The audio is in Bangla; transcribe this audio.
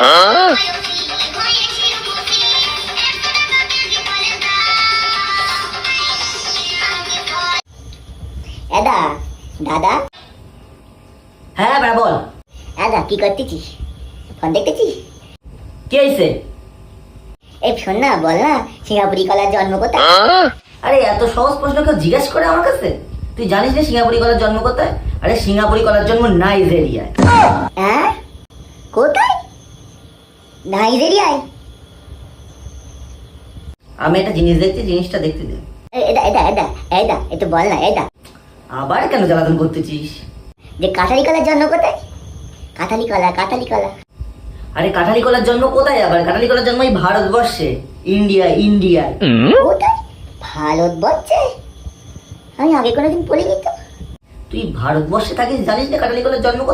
দাদা দাদা হ্যাঁ বেড়া বল। দাদা কি করতেছিস? ফোন দেখতেছিস? কি হয়েছে? এই শোন না, বল না, সিঙ্গাপুরি কলার জন্ম কোথায়? আরে এত সহজ প্রশ্ন কেউ জিজ্ঞেস করে আমার কাছে? তুই জানিস না সিঙ্গাপুরি কলার জন্ম কোথায়? আরে সিঙ্গাপুরি কলার জন্ম নাইজেরিয়ায়। হ্যাঁ, কোথায়? নাইজেরিয়ায়? আমি একটা জিনিস দেখছি, জিনিসটা দেখতে দে। এটা এটা এটা এটা একটু বল না। এটা আবার কেন জ্বালাতন করতেছিস? যে কাঁঠালি কলার জন্ম কোথায়? কাঁঠালি কলা, কাঁঠালি কলা। আরে কাঁঠালি কলার জন্ম কোথায়? আবার কাঁঠালি কলার জন্ম এই ভারতবর্ষে, ইন্ডিয়ায়। কোথায়? ভারতবর্ষে? আমি আগে কোনোদিন পড়িনি তো। তুই ভারতবর্ষে থাকিস, জানিস না কাঁঠালি কলার জন্ম কোথায়?